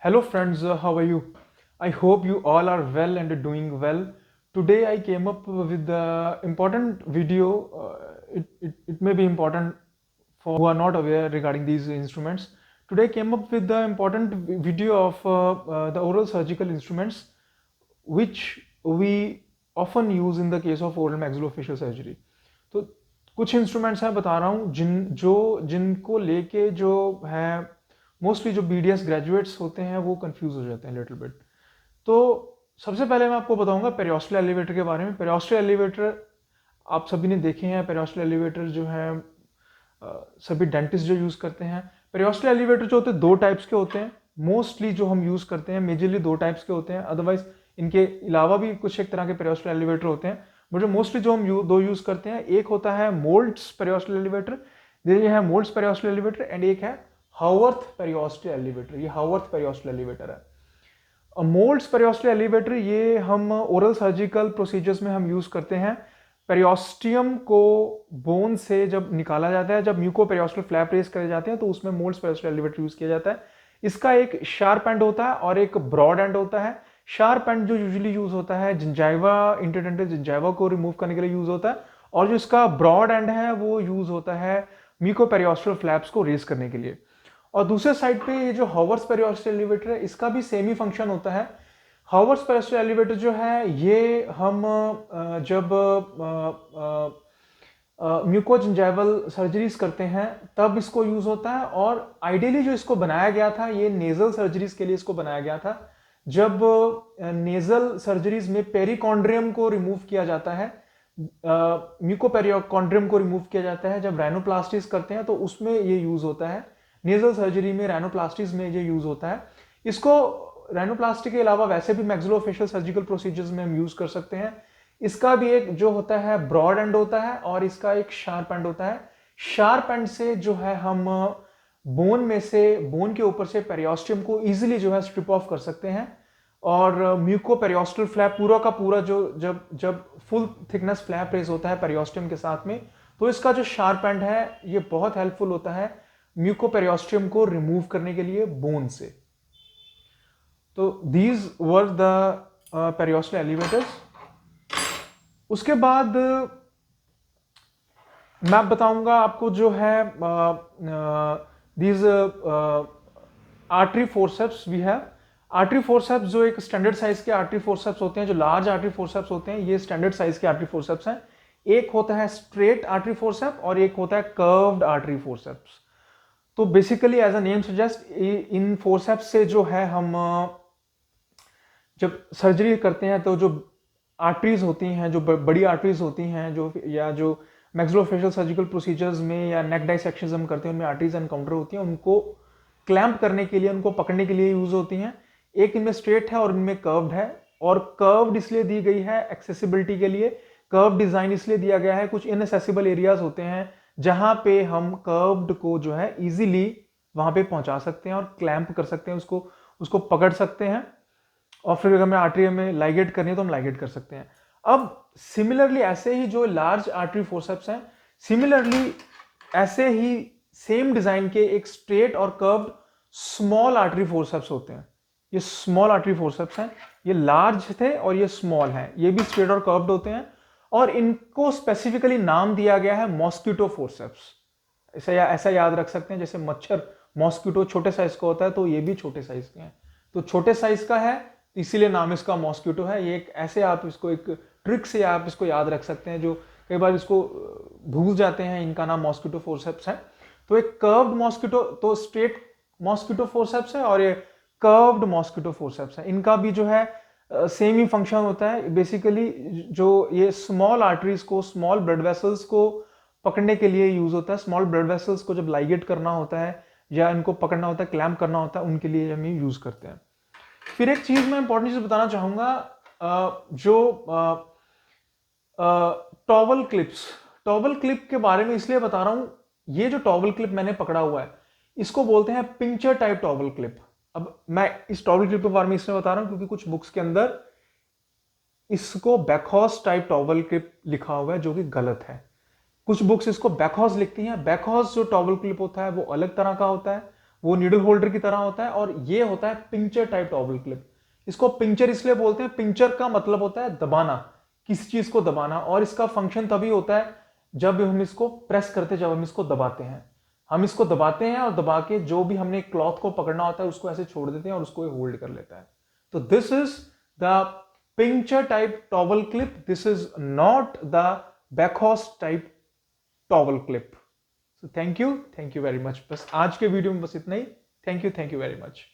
Hello friends, how are you? I hope you all are well and doing well. Today I came up with the important video. It may be important for who are not aware regarding these instruments. Today I came up with the important video of the oral surgical instruments which we often use in the case of oral maxillofacial surgery. तो कुछ instruments हैं बता रहा हूँ जिनको लेके जो है मोस्टली जो BDS ग्रेजुएट्स होते हैं वो कंफ्यूज हो जाते हैं लिटिल बिट। तो सबसे पहले मैं आपको बताऊंगा पेरियोस्टल एलिवेटर के बारे में। पेरियोस्टल एलिवेटर आप सभी ने देखे हैं। पेरियोस्टल एलिवेटर जो है सभी डेंटिस्ट जो यूज़ करते हैं। पेरियोस्टल एलिवेटर जो होते हैं दो टाइप्स के होते हैं। मोस्टली जो हम यूज़ करते हैं मेजरली दो टाइप्स के होते हैं, अदरवाइज इनके अलावा भी कुछ एक तरह के पेरियोस्टल एलिवेटर होते हैं, बट जो मोस्टली जो हम दो यूज़ करते हैं, एक होता है मोल्ड्स पेरियोस्टल एलिवेटर, ये है मोल्ड्स पेरियोस्टल एलिवेटर, एंड एक है हावर्थ पेरियोस्टल एलिवेटर। ये हावर्थ पेरियोस्टल एलिवेटर है। मोल्ड्स पेरियोस्टल एलिवेटर ये हम ओरल सर्जिकल प्रोसीजर्स में हम यूज़ करते हैं। पेरियोस्टियम को बोन से जब निकाला जाता है, जब म्यूको पेरियोस्टल फ्लैप रेज करे जाते हैं, तो उसमें मोल्ड्स पेरियोस्टल एलिवेटर यूज़ किया जाता है। इसका एक शार्प एंड होता है और एक ब्रॉड एंड होता है। शार्प एंड जो यूजुअली यूज होता है जिंजाइवा, इंटरडेंटल जिंजाइवा को रिमूव करने के लिए यूज होता है, और जो इसका ब्रॉड एंड है वो यूज होता है म्यूको पेरियोस्टल फ्लैप्स को रेज करने के लिए। और दूसरे साइड पे ये जो हावर्थ पेरियोस्टल एलिवेटर है, इसका भी सेम ही फंक्शन होता है। हावर्थ पेरियोस्टल एलिवेटर जो है ये हम जब म्यूकोजिंजाइवल सर्जरीज करते हैं तब इसको यूज होता है, और आइडियली जो इसको बनाया गया था ये नेजल सर्जरीज के लिए इसको बनाया गया था। जब नेजल सर्जरीज में पेरिकॉन्ड्रियम को रिमूव किया जाता है, म्यूकोपेरिकॉन्ड्रियम को रिमूव किया जाता है, जब रैनोप्लास्टीज करते हैं तो उसमें ये यूज होता है। नेजल सर्जरी में रैनोप्लास्टीज में ये यूज होता है। इसको रैनोप्लास्टी के अलावा वैसे भी मैक्सिलोफेशियल सर्जिकल प्रोसीजर्स में हम यूज कर सकते हैं। इसका भी एक जो होता है ब्रॉड एंड होता है और इसका एक शार्प एंड होता है। शार्प एंड से जो है हम बोन में से, बोन के ऊपर से पेरियोस्टियम को इजीली जो है स्ट्रिप ऑफ कर सकते हैं, और म्यूको पेरियोस्टल फ्लैप पूरा का पूरा जो जब जब फुल थिकनेस फ्लैप रेज होता है पेरियोस्टियम के साथ में, तो इसका जो शार्प एंड है ये बहुत हेल्पफुल होता है म्यूको पेरियोस्टियम को रिमूव करने के लिए बोन से। तो these were the periosteal elevators. उसके बाद मैं बताऊंगा आपको जो है these artery forceps we have. Artery forceps जो एक स्टैंडर्ड साइज के आर्टरी फोर्सेप्स होते हैं, जो लार्ज आर्टरी फोर्सेप्स होते हैं, ये स्टैंडर्ड साइज के आर्टरी फोर्सेप्स हैं। एक होता है स्ट्रेट आर्टरी फोर्सेप और एक होता है कर्व्ड आर्टरी फोर्सेप्स। तो basically as a name suggest, इन फोर्सेप्स से जो है हम जब सर्जरी करते हैं तो जो आर्टरीज होती हैं, जो बड़ी आर्टरीज होती हैं, जो मैक्सिलोफेशियल सर्जिकल प्रोसीजर्स में या नेक डाइसेक्शंस हम करते हैं उनमें आर्टरीज एनकाउंटर होती हैं, उनको क्लैंप करने के लिए, उनको पकड़ने के लिए यूज होती हैं। एक इनमें स्ट्रेट है और इनमें कर्व्ड है, और कर्व्ड इसलिए दी गई है एक्सेसिबिलिटी के लिए। कर्व डिजाइन इसलिए दिया गया है, कुछ इनएक्सेसिबल एरियाज होते हैं जहां पे हम कर्व्ड को जो है इजीली वहां पे पहुंचा सकते हैं और क्लैंप कर सकते हैं, उसको पकड़ सकते हैं, और फिर अगर हमें आर्टरी में लाइगेट करनी है तो हम लाइगेट कर सकते हैं। अब सिमिलरली ऐसे ही जो लार्ज आर्टरी फोर्सेप्स हैं, सिमिलरली ऐसे ही सेम डिजाइन के एक स्ट्रेट और कर्व्ड स्मॉल आर्टरी फोर्सेप्स होते हैं। ये स्मॉल आर्टरी फोर्सेप्स हैं, ये लार्ज थे और ये स्मॉल हैं, ये भी स्ट्रेट और कर्व्ड होते हैं, और इनको स्पेसिफिकली नाम दिया गया है मॉस्किटो फोर्सेप्स। ऐसा याद रख सकते हैं, जैसे मच्छर मॉस्किटो छोटे साइज का होता है, तो ये भी छोटे साइज के हैं, तो छोटे साइज का है इसीलिए नाम इसका मॉस्किटो है। ये एक ऐसे आप इसको एक ट्रिक से आप इसको याद रख सकते हैं, जो कई बार इसको भूल जाते हैं, इनका नाम मॉस्किटो फोर्सेप्स है। तो एक कर्व्ड मॉस्किटो, तो स्ट्रेट मॉस्किटो फोर्सेप्स है और ये कर्व्ड मॉस्किटो फोर्सेप्स है। इनका भी जो है सेम ही फंक्शन होता है। बेसिकली जो ये स्मॉल आर्टरीज को, स्मॉल ब्लड वेसल्स को पकड़ने के लिए यूज होता है। स्मॉल ब्लड वेसल्स को जब लाइगेट करना होता है या इनको पकड़ना होता है, क्लैम्प करना होता है, उनके लिए हम ये यूज करते हैं। फिर एक चीज मैं इंपॉर्टेंट चीज बताना चाहूंगा, जो टॉवल क्लिप्स, टॉवल क्लिप के बारे में इसलिए बता रहा हूं, ये जो टॉवल क्लिप मैंने पकड़ा हुआ है इसको बोलते हैं पिंचर टाइप टॉवल क्लिप। अब मैं इस टॉवल क्लिप के बारे में इसलिए बता रहा हूं क्योंकि कुछ बुक्स के अंदर इसको बैकहॉर्स टाइप टॉवल क्लिप लिखा हुआ है, जो कि गलत है। कुछ बुक्स इसको बैकहॉर्स लिखती हैं। बैकहॉर्स जो टॉवल क्लिप होता है वो अलग तरह का होता है, वो नीडल होल्डर की तरह होता है, और ये होता है पिंचर टाइप टॉवल क्लिप। इसको पिंचर इसलिए बोलते हैं, पिंचर का मतलब होता है दबाना, किसी चीज को दबाना, और इसका फंक्शन तभी होता है जब हम इसको प्रेस करते हैं, जब हम इसको दबाते हैं। हम इसको दबाते हैं और दबा के जो भी हमने क्लॉथ को पकड़ना होता है उसको ऐसे छोड़ देते हैं और उसको होल्ड कर लेता है। तो this is the pincher type towel clip, this is not the backhaus type towel clip. So thank you very much. बस आज के वीडियो में बस इतना ही। Thank you very much.